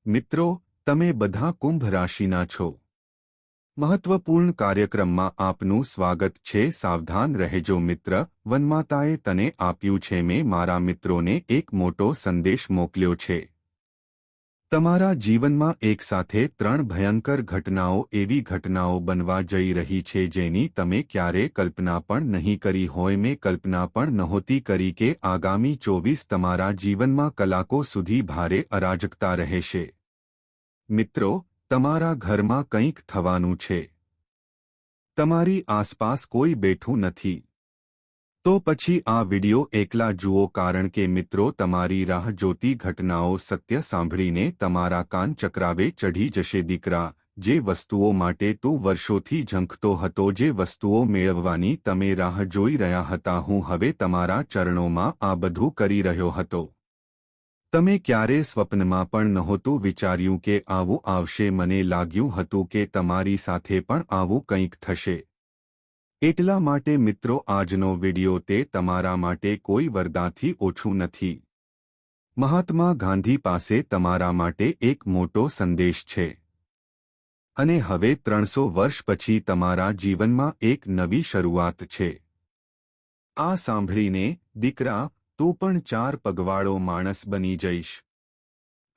મિત્રો, તમે બધા કુંભ રાશિના છો. મહત્વપૂર્ણ કાર્યક્રમમાં આપનું સ્વાગત છે. સાવધાન રહેજો મિત્ર, વનમાતાએ તને આપ્યું છે. મેં મારા મિત્રોને એક મોટો સંદેશ મોકલ્યો છે. તમારા જીવનમાં એકસાથે 3 ભયંકર ઘટનાઓ, એવી ઘટનાઓ બનવા જઈ રહી છે જેની તમે ક્યારે કલ્પના પણ નહીં કરી હોય. મેં કલ્પના પણ નહોતી કરી કે આગામી 24 તમારા જીવનમાં કલાકો સુધી ભારે અરાજકતા રહેશે. મિત્રો, તમારા ઘરમાં કંઈક થવાનું છે. તમારી આસપાસ કોઈ બેઠું નથી. તો પછી આ વિડિયો એકલા જુઓ, કારણ કે મિત્રો, તમારી રાહ જોતી ઘટનાઓ સત્ય સાંભળીને તમારા કાન ચક્રાવે ચઢી જશે. દીકરા, જે વસ્તુઓ માટે તું વર્ષોથી ઝંખતો હતો, જે વસ્તુઓ મેળવવાની તમે રાહ જોઈ રહ્યા હતા, હું હવે તમારા ચરણોમાં આ બધું કરી રહ્યો હતો. તમે ક્યારે સ્વપ્નમાં પણ નહોતું વિચાર્યું કે આવું આવશે. મને લાગ્યું હતું કે તમારી સાથે પણ આવું કંઈક થશે. એટલા માટે મિત્રો, આજનો વિડિયો તે તમારા માટે કોઈ વરદાનથી ઓછું નથી. મહાત્મા ગાંધી પાસે તમારા માટે એક મોટો સંદેશ છે. અને હવે 300 વર્ષ પછી તમારા જીવનમાં એક નવી શરૂઆત છે. આ સાંભળીને દીકરા, તું પણ 4 પગવાળો માણસ બની જઈશ.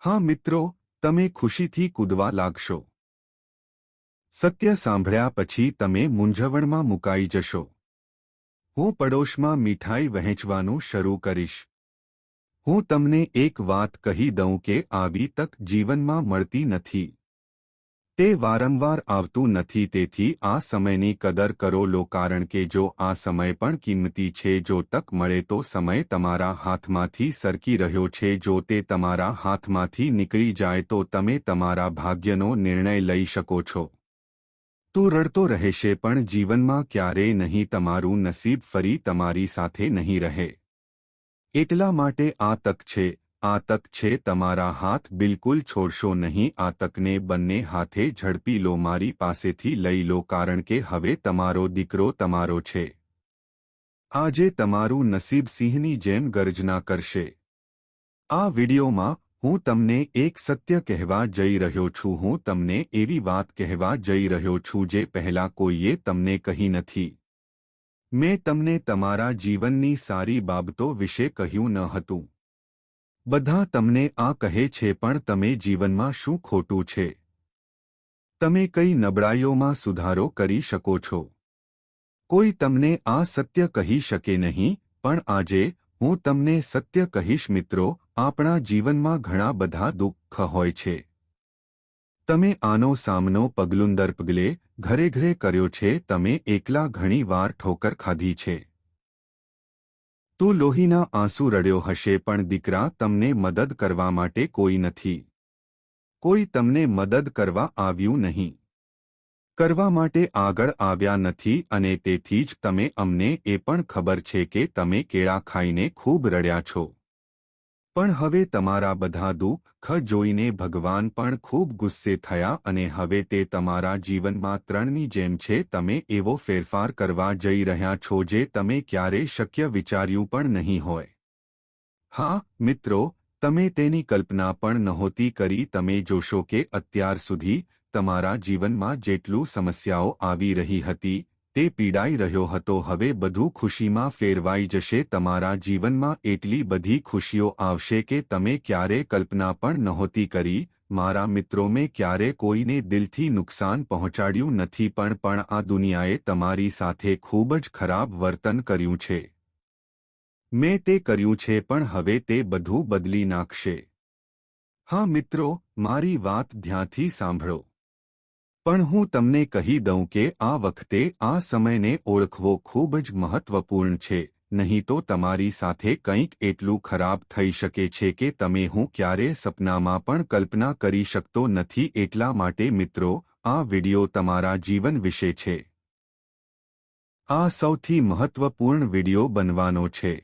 હા મિત્રો, તમે ખુશીથી કૂદવા લાગશો. સત્ય સાંભળ્યા પછી તમે મૂંઝવણમાં મુકાઈ જશો. હું પડોશમાં મીઠાઈ વહેંચવાનું શરૂ કરીશ. હું તમને એક વાત કહી દઉં કે આવી તક જીવનમાં મળતી નથી. તે વારંવાર આવતું નથી. તેથી આ સમયની કદર કરો લો, કારણ કે જો આ સમય પણ કિંમતી છે. જો તક મળે તો સમય તમારા હાથમાંથી સરકી રહ્યો છે. જો તે તમારા હાથમાંથી નીકળી જાય તો તમે તમારા ભાગ્યનો નિર્ણય લઈ શકો છો. તું રડતો રહેશે પણ જીવનમાં ક્યારેય નહીં. તમારું નસીબ ફરી તમારી સાથે નહીં રહે. એટલા માટે આ તક છે. આ તક છે. તમારા હાથ બિલકુલ છોડશો નહીં. આ તકને બંને હાથે ઝડપી લો. મારી પાસેથી લઈ લો, કારણ કે હવે તમારો દીકરો તમારો છે. આજે તમારું નસીબ સિંહની જેમ ગર્જના કરશે. આ વિડિયોમાં હું તમને એક સત્ય કહેવા જઈ રહ્યો છું. હું તમને એવી વાત કહેવા જઈ રહ્યો છું જે પહેલાં કોઈએ તમને કહી નથી. મેં તમને તમારા જીવનની સારી બાબતો વિશે કહ્યું ન હતું. બધા તમને આ કહે છે, પણ તમે જીવનમાં શું ખોટું છે? તમે કઈ નબળાઈઓમાં સુધારો કરી શકો છો? કોઈ તમને આ સત્ય કહી શકે નહીં, પણ આજે હું તમને સત્ય કહીશ. મિત્રો, આપણા જીવનમાં ઘણા બધા દુઃખ હોય છે. તમે આનો સામનો પગલું દર પગલે ઘરે ઘરે કર્યો છે. તમે એકલા ઘણી વાર ઠોકર ખાધી છે. તું લોહીના આંસુ રડ્યો હશે, પણ દીકરા, તમને મદદ કરવા માટે કોઈ નથી. કોઈ તમને મદદ કરવા આવ્યું નહીં. કરવા માટે આગળ આવ્યા નથી. અને તેથી જ તમે અમને એ પણ ખબર છે કે તમે કેળા ખાઈને ખૂબ રડ્યા છો. પણ હવે તમારા બધા દુઃખ જોઈને ભગવાન પણ ખૂબ ગુસ્સે થયા અને હવે તે તમારા જીવનમાં 3ની જેમ છે. તમે એવો ફેરફાર કરવા જઈ રહ્યા છો જે તમે ક્યારેય શક્ય વિચાર્યું પણ નહીં હોય. હા મિત્રો, તમે તેની કલ્પના પણ નહોતી કરી. તમે જોશો કે અત્યાર સુધી તમારા જીવનમાં જેટલું સમસ્યાઓ આવી રહી હતી, તે પીડાઈ રહ્યો હતો, હવે બધું ખુશીમાં ફેરવાઈ જશે. તમારા જીવનમાં એટલી બધી ખુશીઓ આવશે કે તમે ક્યારે કલ્પના પણ નહોતી કરી. મારા મિત્રો, મેં ક્યારે કોઈને દિલથી નુકસાન પહોંચાડ્યું નથી, પણ આ દુનિયાએ તમારી સાથે ખૂબ જ ખરાબ વર્તન કર્યું છે. મેં તે કર્યું છે, પણ હવે તે બધું બદલી નાખશે. હા મિત્રો, મારી વાત ધ્યાનથી સાંભળો. પણ હું તમને કહી દઉં કે આ વખતે આ સમયને ઓળખવો ખૂબ જ મહત્વપૂર્ણ છે. નહીં તો તમારી સાથે કંઈક એટલું ખરાબ થઈ શકે છે કે તમે હું ક્યારે સપનામાં પણ કલ્પના કરી શકતો નથી. એટલા માટે મિત્રો, આ વિડિયો તમારા જીવન વિશે છે. આ સૌથી મહત્વપૂર્ણ વિડિયો બનવાનો છે.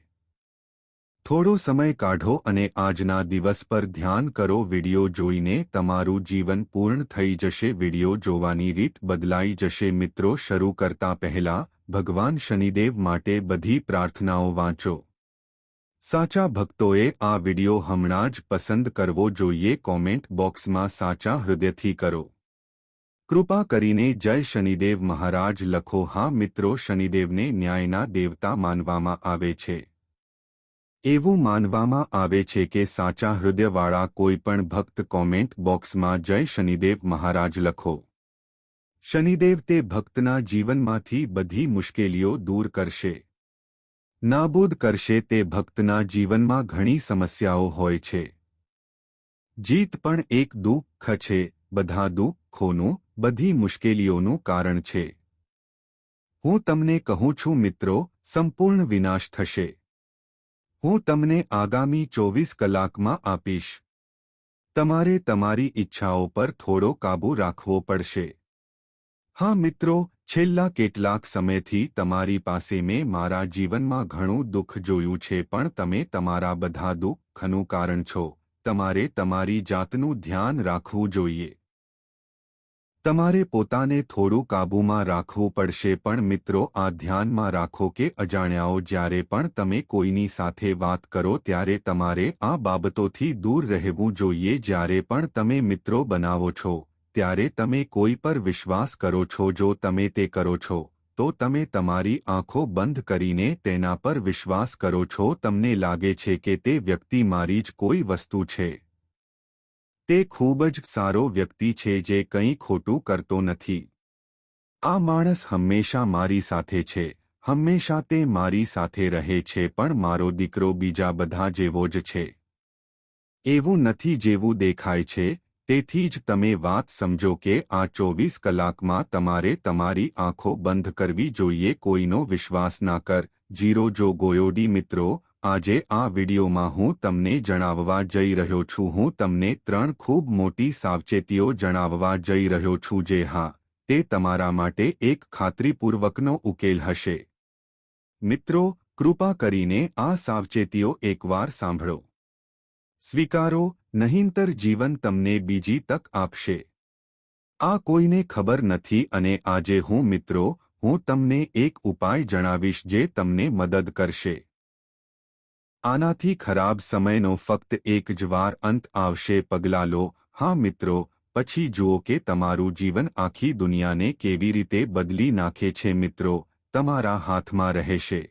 થોડો સમય કાઢો અને આજના દિવસ પર ધ્યાન કરો. વિડિયો જોઈને તમારું જીવન પૂર્ણ થઈ જશે. વિડિયો જોવાની રીત બદલાઈ જશે. મિત્રો, શરૂ કરતા પહેલા ભગવાન શનિદેવ માટે બધી પ્રાર્થનાઓ વાંચો. સાચા ભક્તોએ આ વિડિયો હમણાં જ પસંદ કરવો જોઈએ. કોમેન્ટ બોક્સમાં સાચા હૃદયથી કરો. કૃપા કરીને જય શનિદેવ મહારાજ લખો. હા મિત્રો, શનિદેવને ન્યાયના દેવતા માનવામાં આવે છે. એવું માનવામાં આવે છે કે સાચા હૃદયવાળા કોઈ પણ ભક્ત કોમેન્ટ બોક્સમાં જય શનિદેવ મહારાજ લખો. શનિદેવ તે ભક્તના જીવનમાંથી બધી મુશ્કેલીઓ દૂર કરશે, નાબૂદ કરશે. તે ભક્તના જીવનમાં ઘણી સમસ્યાઓ હોય છે. જીત પણ એક દુઃખ છે. બધા દુઃખોનું, બધી મુશ્કેલીઓનું કારણ છે. હું તમને કહું છું મિત્રો, સંપૂર્ણ વિનાશ થશે. હું તમને આગામી 24 કલાકમાં આપીશ. તમારે તમારી ઈચ્છાઓ પર થોડો કાબૂ રાખવો પડશે. હા મિત્રો, છેલ્લા કેટલાક સમયથી તમારી પાસે મેં મારા જીવનમાં ઘણું દુઃખ જોયું છે, પણ તમે તમારા બધા દુઃખનું કારણ છો. તમારે તમારી જાતનું ધ્યાન રાખવું જોઈએ. તમારે પોતાને થોડું કાબૂમાં રાખવું પડશે. પણ મિત્રો, આ ધ્યાનમાં રાખો કે અજાણ્યાઓ જ્યારે પણ તમે કોઈની સાથે વાત કરો ત્યારે તમારે આ બાબતોથી દૂર રહેવું જોઈએ. જ્યારે પણ તમે મિત્રો બનાવો છો ત્યારે તમે કોઈ પર વિશ્વાસ કરો છો. જો તમે તે કરો છો તો તમે તમારી આંખો બંધ કરીને તેના પર વિશ્વાસ કરો છો. તમને લાગે છે કે તે વ્યક્તિ મારી જ કોઈ વસ્તુ છે. તે ખૂબ જ સારો વ્યક્તિ છે જે કંઈ ખોટું કરતો નથી. આ માણસ હંમેશા મારી સાથે છે, હંમેશા તે મારી સાથે રહે છે. પણ મારો દીકરો બીજા બધા જેવો જ છે. એવું નથી જેવું દેખાય છે. તેથી જ તમે વાત સમજો કે આ 24 કલાકમાં તમારે તમારી આંખો બંધ કરવી જોઈએ. કોઈનો વિશ્વાસ ના કર. જીરો જો ગોયોડી. મિત્રો, આજે આ વિડીયોમાં હું તમને જણાવવા જઈ રહ્યો છું. હું તમને 3 ખૂબ મોટી સાવચેતીઓ જણાવવા જઈ રહ્યો છું. જે હા, તે તમારા માટે એક ખાતરીપૂર્વકનો ઉકેલ હશે. મિત્રો, કૃપા કરીને આ સાવચેતીઓ એકવાર સાંભળો. સ્વીકારો, નહીંતર જીવન તમને બીજી તક આપશે. આ કોઈને ખબર નથી અને આજે હું તમને એક ઉપાય જણાવીશ જે તમને મદદ કરશે. આનાથી ખરાબ સમયનો ફક્ત એક જ વાર અંત આવશે. પગલાં લો. હા મિત્રો, પછી જુઓ કે તમારું જીવન આખી દુનિયાને કેવી રીતે બદલી નાખે છે. મિત્રો, તમારા હાથમાં રહેશે.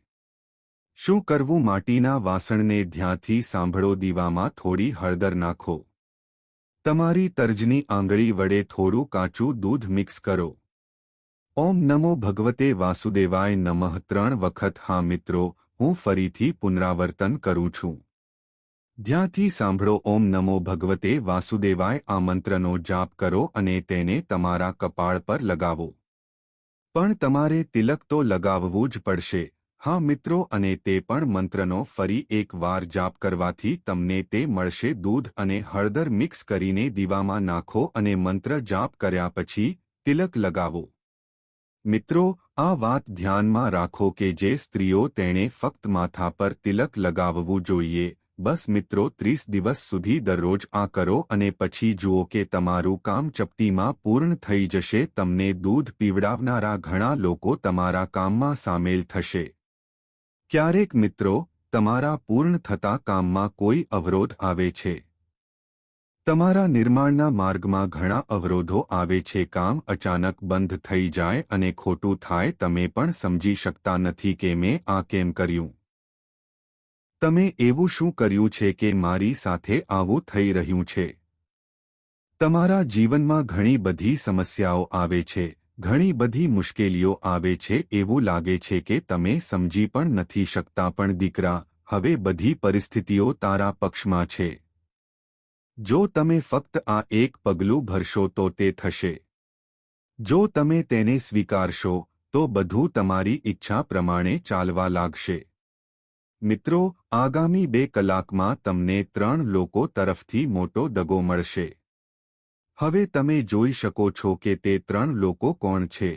શું કરવું? માટીના વાસણને ધ્યાનથી સાંભળો. દીવામાં થોડી હળદર નાખો. તમારી તર્જની આંગળી વડે થોડું કાચું દૂધ મિક્સ કરો. ઓમ નમો ભગવતે વાસુદેવાય નમઃ 3 વખત. હા મિત્રો, હું ફરીથી પુનરાવર્તન કરું છું. ધ્યાનથી સાંભળો. ઓમ નમો ભગવતે વાસુદેવાય. આ મંત્રનો જાપ કરો અને તેને તમારા કપાળ પર લગાવો. પણ તમારે તિલક તો લગાવવું જ પડશે. હા મિત્રો, અને તે પણ મંત્રનો ફરી એક વાર જાપ કરવાથી તમને તે મળશે. દૂધ અને હળદર મિક્સ કરીને દીવામાં નાખો અને મંત્ર જાપ કર્યા પછી તિલક લગાવો. મિત્રો, આ વાત ધ્યાનમાં રાખો કે જે સ્ત્રીઓ તેણે ફક્ત માથા પર તિલક લગાવવું જોઈએ. બસ મિત્રો, 30 દિવસ સુધી દરરોજ આ કરો અને પછી જુઓ કે તમારું કામ ચપટીમાં પૂર્ણ થઈ જશે. તમને દૂધ પીવડાવનારા ઘણા લોકો તમારા કામમાં સામેલ થશે. ક્યારેક મિત્રો, તમારા પૂર્ણ થતા કામમાં કોઈ અવરોધ આવે છે. તમારા નિર્માણના માર્ગમાં ઘણા અવરોધો આવે છે. કામ અચાનક બંધ થઈ જાય અને ખોટું થાય. તમે પણ સમજી શકતા નથી કે મેં આ કેમ કર્યું. તમે એવું શું કર્યું છે કે મારી સાથે આવું થઈ રહ્યું છે? તમારા જીવનમાં ઘણી બધી સમસ્યાઓ આવે છે, ઘણી બધી મુશ્કેલીઓ આવે છે. એવું લાગે છે કે તમે સમજી પણ નથી શકતા. પણ દીકરા, હવે બધી પરિસ્થિતિઓ તારા પક્ષમાં છે. જો તમે ફક્ત આ એક પગલું ભરશો તો તે થશે. જો તમે તેને સ્વીકારશો તો બધું તમારી ઈચ્છા પ્રમાણે ચાલવા લાગશે. મિત્રો, આગામી 2 કલાકમાં તમને 3 લોકો તરફથી મોટો દગો મળશે. હવે તમે જોઈ શકો છો કે તે 3 લોકો કોણ છે.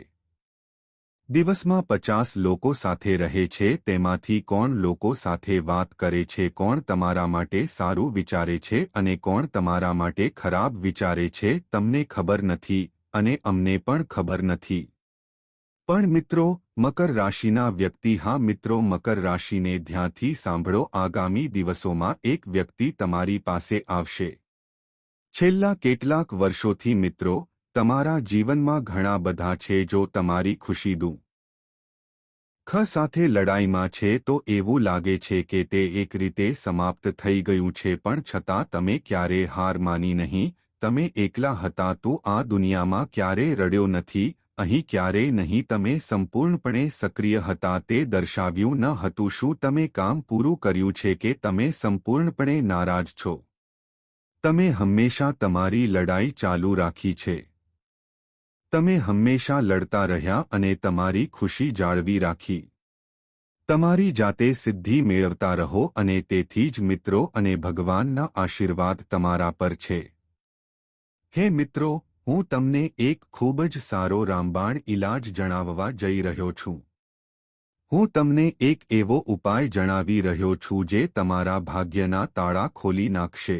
દિવસમાં 50 લોકો સાથે રહે છે. તેમાંથી કોણ લોકો સાથે વાત કરે છે, કોણ તમારા માટે સારું વિચારે છે અને કોણ તમારા માટે ખરાબ વિચારે છે, તમને ખબર નથી અને અમને પણ ખબર નથી. પણ મિત્રો, મકર રાશિના વ્યક્તિ હા મિત્રો, મકર રાશિને ધ્યાનથી સાંભળો. આગામી દિવસોમાં એક વ્યક્તિ તમારી પાસે આવશે. છેલ્લા કેટલાક વર્ષોથી મિત્રો તમારા જીવનમાં ઘણા બધા છે જો તમારી ખુશી દુઃખ સાથે લડાઈમાં છે, તો એવું લાગે છે કે તે એક રીતે સમાપ્ત થઈ ગયું છે, પણ છતાં તમે ક્યારેય હાર માની નહીં. તમે એકલા હતા તો આ દુનિયામાં ક્યારેય રડ્યો નથી, અહીં ક્યારેય નહીં. તમે સંપૂર્ણપણે સક્રિય હતા, તે દર્શાવ્યું ન હતું શું તમે કામ પૂરું કર્યું છે કે તમે સંપૂર્ણપણે નારાજ છો. તમે હંમેશા તમારી લડાઈ ચાલુ રાખી છે. તમે હંમેશા લડતા રહ્યા અને તમારી ખુશી જાળવી રાખી. તમારી જાતે સિદ્ધિ મેળવતા રહો અને તેથી જ મિત્રો અને ભગવાનના આશીર્વાદ તમારા પર છે. હે મિત્રો, હું તમને એક ખૂબ જ સારો રામબાણ ઇલાજ જણાવવા જઈ રહ્યો છું. હું તમને એક એવો ઉપાય જણાવી રહ્યો છું જે તમારા ભાગ્યના તાળા ખોલી નાખશે.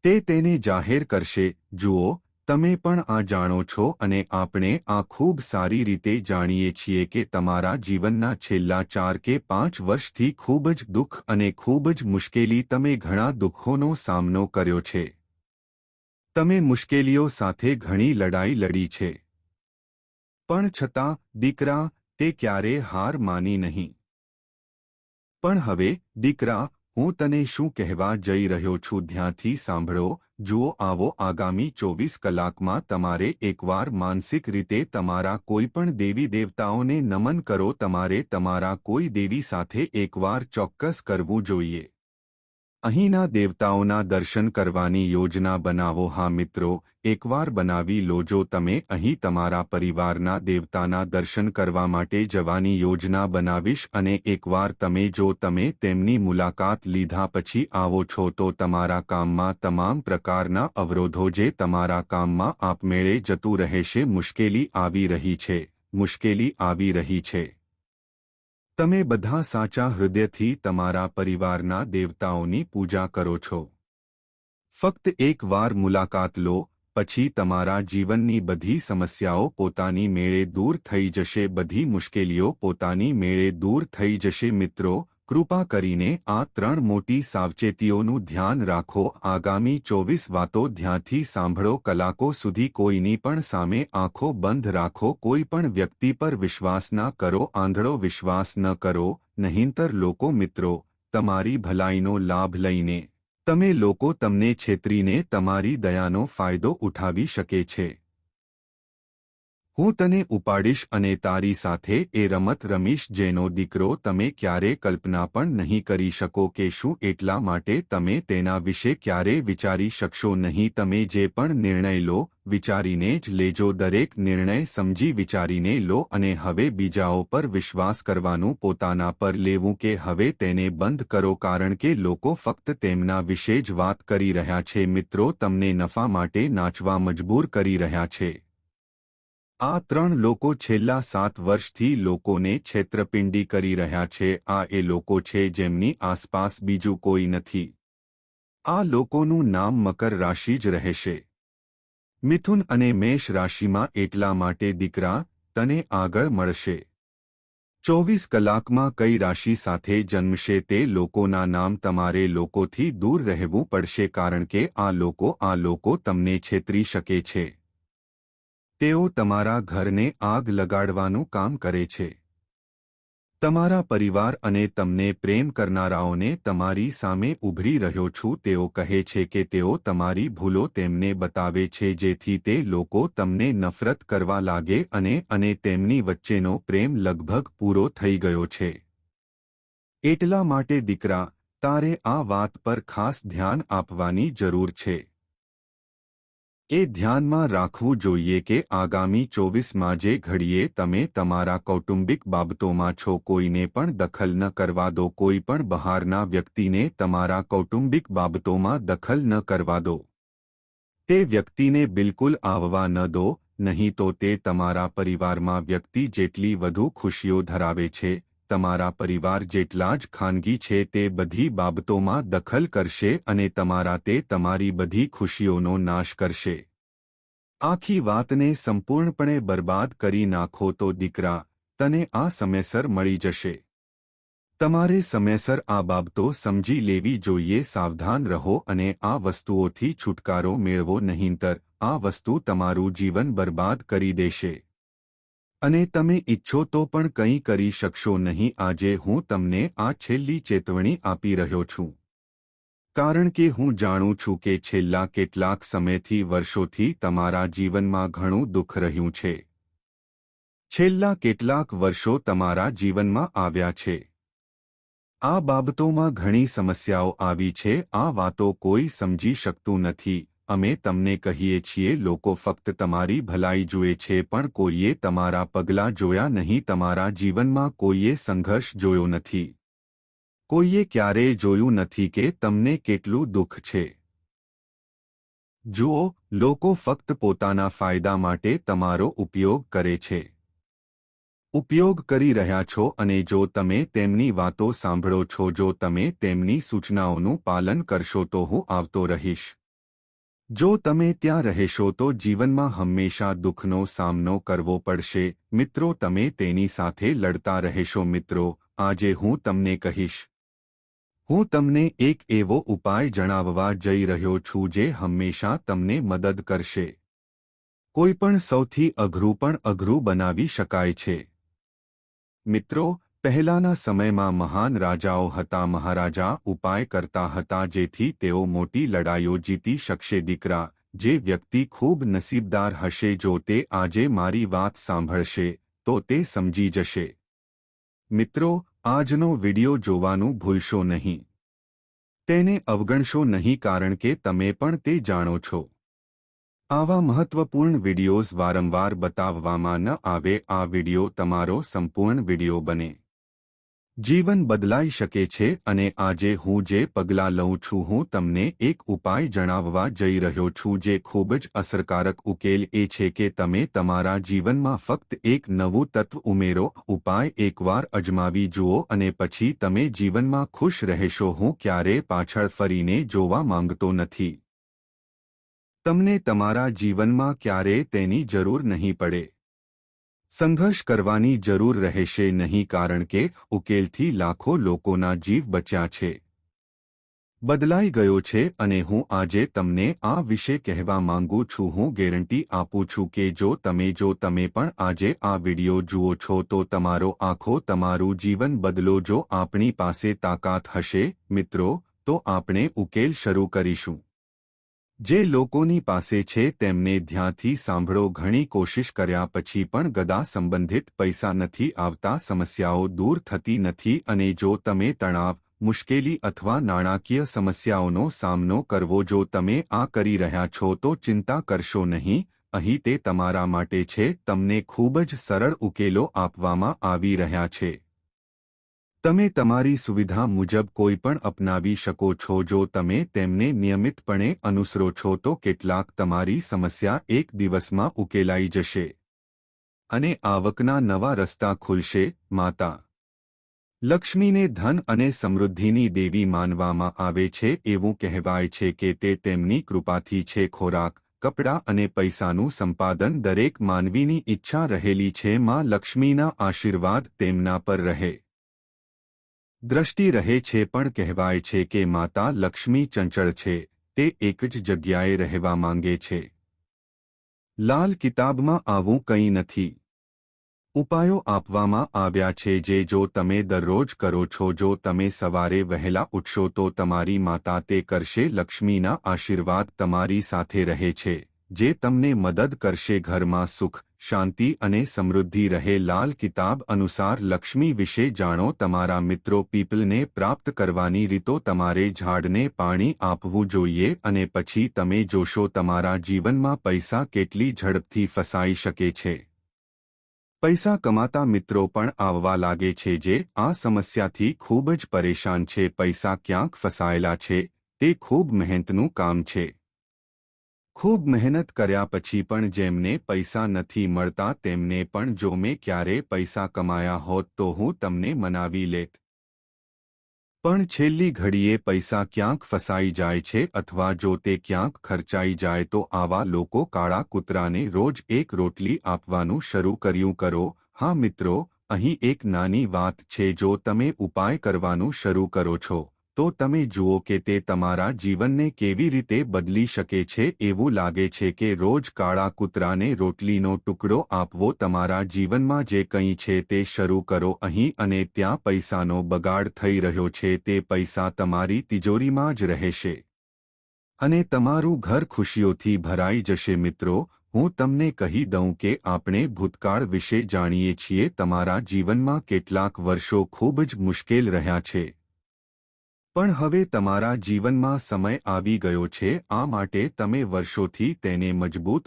તે તેને જાહેર કરશે. જુઓ, તમે પણ આ જાણો છો અને આપણે આ ખૂબ સારી રીતે જાણીએ છીએ કે તમારા જીવનના છેલ્લા 4 કે 5 વર્ષથી ખૂબ જ દુઃખ અને ખૂબ જ મુશ્કેલી, તમે ઘણા દુઃખોનો સામનો કર્યો છે. તમે મુશ્કેલીઓ સાથે ઘણી લડાઈ લડી છે. પણ છતાં દીકરા, તે ક્યારેય હાર માની નહીં. પણ હવે દીકરા, હું તને શું કહેવા જઈ રહ્યો છું, ધ્યાનથી સાંભળો. જુઓ, આવો આગામી 24 કલાકમાં તમારે એકવાર માનસિક રીતે તમારા કોઈપણ દેવી દેવતાઓને નમન કરો. તમારે તમારા કોઈ દેવી સાથે એકવાર ચોક્કસ કરવું જોઈએ. અહીંના દેવતાઓના દર્શન કરવાની યોજના બનાવો. હા મિત્રો, એકવાર બનાવી લો. જો તમે અહીં તમારા પરિવારના દેવતાના દર્શન કરવા માટે જવાની યોજના બનાવીશ અને એકવાર જો તમે તેમની મુલાકાત લીધા પછી આવો છો તો તમારા કામમાં તમામ પ્રકારના અવરોધો જે તમારા કામમાં આપમેળે જતું રહેશે. મુશ્કેલી આવી રહી છે, મુશ્કેલી આવી રહી છે. તમે બધા સાચા હૃદયથી તમારા પરિવારના દેવતાઓની પૂજા કરો છો. ફક્ત એક વાર મુલાકાત લો, પછી તમારા જીવનની બધી સમસ્યાઓ પોતાની મેળે દૂર થઈ જશે. બધી મુશ્કેલીઓ પોતાની મેળે દૂર થઈ જશે. મિત્રો, કૃપા કરીને આ 3 મોટી સાવચેતીઓનું ધ્યાન રાખો. આગામી 24 વાતો ધ્યાનથી સાંભળો. કલાકો સુધી કોઈની પણ સામે આંખો બંધ રાખો. કોઈ પણ વ્યક્તિ પર વિશ્વાસ ના કરો. આંધળો વિશ્વાસ ન કરો, નહીંતર લોકો મિત્રો તમારી ભલાઈનો લાભ લઈને તમે લોકો તમને છેતરીને તમારી દયાનો ફાયદો ઉઠાવી શકે છે. હું તને ઉપાડીશ અને તારી સાથે એ રમત રમીશ જેનો દીકરો તમે ક્યારે કલ્પના પણ નહીં કરી શકો કે શું. એટલા માટે તમે તેના વિશે ક્યારેય વિચારી શકશો નહીં. તમે જે પણ નિર્ણય લો, વિચારીને જ લેજો. દરેક નિર્ણય સમજી વિચારીને લો અને હવે બીજાઓ પર વિશ્વાસ કરવાનું પોતાના પર લેવું કે હવે તેને બંધ કરો, કારણ કે લોકો ફક્ત તેમના વિશે જ વાત કરી રહ્યા છે. મિત્રો તમને નફા માટે નાચવા મજબૂર કરી રહ્યા છે. આ 3 લોકો છેલ્લા 7 વર્ષથી લોકોને છેતરપિંડી કરી રહ્યા છે. આ એ લોકો છે જેમની આસપાસ બીજું કોઈ નથી. આ લોકોનું નામ મકર રાશિ જ રહેશે. મિથુન અને મેષ રાશિમાં. એટલા માટે દીકરા, તને આગળ મળશે. 24 કલાકમાં કઈ રાશિ સાથે જન્મશે તે લોકોના નામ. તમારે લોકોથી દૂર રહેવું પડશે કારણ કે આ લોકો તમને છેતરી શકે છે. તેઓ તમારા ઘરને આગ લગાડવાનું કામ કરે છે. તમારા પરિવાર અને તમને પ્રેમ કરનારાઓને તમારી સામે ઉભરી રહ્યો છું. તેઓ કહે છે કે તેઓ તમારી ભૂલો તેમને બતાવે છે જેથી તે લોકો તમને નફરત કરવા લાગે અને તેમની વચ્ચેનો પ્રેમ લગભગ પૂરો થઈ ગયો છે. એટલા માટે દીકરા, તારે આ વાત પર ખાસ ધ્યાન આપવાની જરૂર છે. એ ધ્યાનમાં રાખવું જોઈએ કે આગામી 24માં જે ઘડીએ તમે તમારા કૌટુંબિક બાબતોમાં છો, કોઈને પણ દખલ ન કરવા દો. કોઈ પણ બહારના વ્યક્તિને તમારા કૌટુંબિક બાબતોમાં દખલ ન કરવા દો. તે વ્યક્તિને બિલકુલ આવવા ન દો, નહીં તો તે તમારા પરિવારમાં વ્યક્તિ જેટલી વધુ ખુશીઓ ધરાવે છે, તમારા પરિવાર જેટલા જ ખાનગી છે, તે બધી બાબતોમાં દખલ કરશે અને તે તમારી બધી ખુશીઓનો નાશ કરશે. આખી વાતને સંપૂર્ણપણે બરબાદ કરી નાખો. તો દીકરા, તને આ સમયસર મળી જશે. તમારે સમયસર આ બાબતો સમજી લેવી જોઈએ. સાવધાન રહો અને આ વસ્તુઓથી છુટકારો મેળવો, નહીંતર આ વસ્તુ તમારું જીવન બરબાદ કરી દેશે અને તમે ઈચ્છો તો પણ કંઈ કરી શકશો નહીં. આજે હું તમને આ છેલ્લી ચેતવણી આપી રહ્યો છું, કારણ કે હું જાણું છું કે છેલ્લા કેટલાક સમયથી, વર્ષોથી તમારા જીવનમાં ઘણું દુઃખ રહ્યું છે. છેલ્લા કેટલાક વર્ષો તમારા જીવનમાં આવ્યા છે. આ બાબતોમાં ઘણી સમસ્યાઓ આવી છે. આ વાતો કોઈ સમજી શકતું નથી. અમે તમને કહીએ છીએ, લોકો ફક્ત તમારી ભલાઈ જુએ છે, પણ કોઈએ તમારા પગલાં જોયા નહીં. તમારા જીવનમાં કોઈએ સંઘર્ષ જોયો નથી. કોઈએ ક્યારેય જોયું નથી કે તમને કેટલું દુઃખ છે. જુઓ, લોકો ફક્ત પોતાના ફાયદા માટે તમારો ઉપયોગ કરે છે. ઉપયોગ કરી રહ્યા છો, અને જો તમે તેમની વાતો સાંભળો છો, જો તમે તેમની સૂચનાઓનું પાલન કરશો, તો હું આવતો રહીશ. જો તમે ત્યાં રહેશો તો જીવનમાં હંમેશા દુઃખનો સામનો કરવો પડશે. મિત્રો, તમે તેની સાથે લડતા રહેશો. મિત્રો, આજે હું તમને કહીશ. હું તમને એક એવો ઉપાય જણાવવા જઈ રહ્યો છું જે હંમેશા તમને મદદ કરશે. કોઈપણ સૌથી અઘરું પણ અઘરું બનાવી શકાય છે. મિત્રો, પહેલાના સમયમાં મહાન રાજાઓ હતા. મહારાજા ઉપાય કરતા હતા જેથી તેઓ મોટી લડાઈઓ જીતી શકશે. દીકરા, જે વ્યક્તિ ખૂબ નસીબદાર હશે, જો તે આજે મારી વાત સાંભળશે તો તે સમજી જશે. મિત્રો, આજનો વિડિયો જોવાનું ભૂલશો નહીં. તેને અવગણશો નહીં, કારણ કે તમે પણ તે જાણો છો. આવા મહત્વપૂર્ણ વિડિયોઝ વારંવાર બતાવવામાં ન આવે. આ વિડિયો તમારો સંપૂર્ણ વિડિયો બને. જીવન બદલાઈ શકે છે. અને આજે હું જે પગલાં લઉં છું, હું તમને એક ઉપાય જણાવવા જઈ રહ્યો છું જે ખૂબ જ અસરકારક ઉકેલ એ છે કે તમે તમારા જીવનમાં ફક્ત એક નવું તત્વ ઉમેરો. ઉપાય એકવાર અજમાવી જુઓ અને પછી તમે જીવનમાં ખુશ રહેશો. હું ક્યારેય પાછળ ફરીને જોવા માંગતો નથી. તમને તમારા જીવનમાં ક્યારેય તેની જરૂર નહીં પડે. સંઘર્ષ કરવાની જરૂર રહેશે નહીં, કારણ કે ઉકેલથી લાખો લોકોના જીવ બચ્યા છે. બદલાઈ ગયો છે. અને હું આજે તમને આ વિશે કહેવા માંગુ છું. હું ગેરંટી આપું છું કે જો તમે પણ આજે આ વિડિયો જુઓ છો તો તમારો આખો તમારું જીવન બદલો. જો આપણી પાસે તાકાત હશે મિત્રો, તો આપણે ઉકેલ શરૂ કરીશું. જે લોકોની પાસે છે તેમને ધ્યાનથી સાંભળો. ઘણી કોશિશ કર્યા પછી પણ ગદા સંબંધિત પૈસા નથી આવતા. સમસ્યાઓ દૂર થતી નથી. અને જો તમે તણાવ, મુશ્કેલી અથવા નાણાકીય સમસ્યાઓનો સામનો કરવો, જો તમે આ કરી રહ્યા છો તો ચિંતા કરશો નહીં. અહીં તે તમારા માટે છે. તમને ખૂબ જ સરળ ઉકેલો આપવામાં આવી રહ્યા છે. તમે તમારી સુવિધા મુજબ કોઈ પણ અપનાવી શકો છો. જો તમે તેમને નિયમિતપણે અનુસરો છો તો કેટલાક તમારી સમસ્યા એક દિવસમાં ઉકેલાઈ જશે અને આવકના નવા રસ્તા ખુલશે. માતા લક્ષ્મીને ધન અને સમૃદ્ધિની દેવી માનવામાં આવે છે. એવું કહેવાય છે કે તે તેમની કૃપાથી છે. ખોરાક, કપડાં અને પૈસાનું સંપાદન દરેક માનવીની ઈચ્છા રહેલી છે. માં લક્ષ્મીના આશીર્વાદ તેમના પર રહે. દ્રષ્ટિ રહે છે. પણ કહેવાય છે કે માતા લક્ષ્મી ચંચળ છે. તે એક જ જગ્યાએ રહેવા માંગે છે. લાલ કિતાબમાં આવું કંઈ નથી. ઉપાયો આપવામાં આવ્યા છે જે જો તમે દરરોજ કરો છો, જો તમે સવારે વહેલા ઉઠશો તો તમારી માતા તે કરશે. લક્ષ્મીના આશીર્વાદ તમારી સાથે રહે છે, જે તમને મદદ કરશે. ઘરમાં સુખ, શાંતિ અને સમૃદ્ધિ રહે. લાલ કિતાબ અનુસાર લક્ષ્મી વિશે જાણો. તમારા મિત્રો પીપલને પ્રાપ્ત કરવાની રીતો. તમારે ઝાડને પાણી આપવું જોઈએ અને પછી તમે જોશો તમારા જીવનમાં પૈસા કેટલી ઝડપથી ફસાઈ શકે છે. પૈસા કમાતા મિત્રો પણ આવવા લાગે છે જે આ સમસ્યાથી ખૂબ જ પરેશાન છે. પૈસા ક્યાંક ફસાયેલા છે. તે ખૂબ મહેનતનું કામ છે. ખૂબ મહેનત કર્યા પછી પણ જેમને પૈસા નથી મળતા તેમને પણ જો મેં ક્યારે પૈસા કમાયા હોત તો હું તમને મનાવી લેત. પણ છેલ્લી ઘડીએ પૈસા ક્યાંક ફસાઈ જાય છે અથવા જો તે ક્યાંક ખર્ચાઈ જાય તો આવા લોકો કાળા કૂતરાને રોજ એક રોટલી આપવાનું શરૂ કર્યું કરો. હા મિત્રો, અહીં એક નાની વાત છે, જો તમે ઉપાય કરવાનું શરૂ કરો છો તો તમે જુઓ કે તે તમારા જીવનને કેવી રીતે બદલી શકે છે. એવું લાગે છે કે રોજ કાળા કૂતરાને રોટલીનો ટુકડો આપવો. તમારા જીવનમાં જે કંઈ છે તે શરૂ કરો અહીં અને ત્યાં. પૈસાનો બગાડ થઈ રહ્યો છે તે પૈસા તમારી તિજોરીમાં જ રહેશે અને તમારું ઘર ખુશીઓથી ભરાઈ જશે. મિત્રો, હું તમને કહી દઉં કે આપણે ભૂતકાળ વિશે જાણીએ છીએ. તમારા જીવનમાં કેટલાક વર્ષો ખૂબ જ મુશ્કેલ રહ્યા છે, પણ હવે તમારા જીવનમાં સમય આવી ગયો છે. આ માટે તમે વર્ષોથી તેને મજબૂત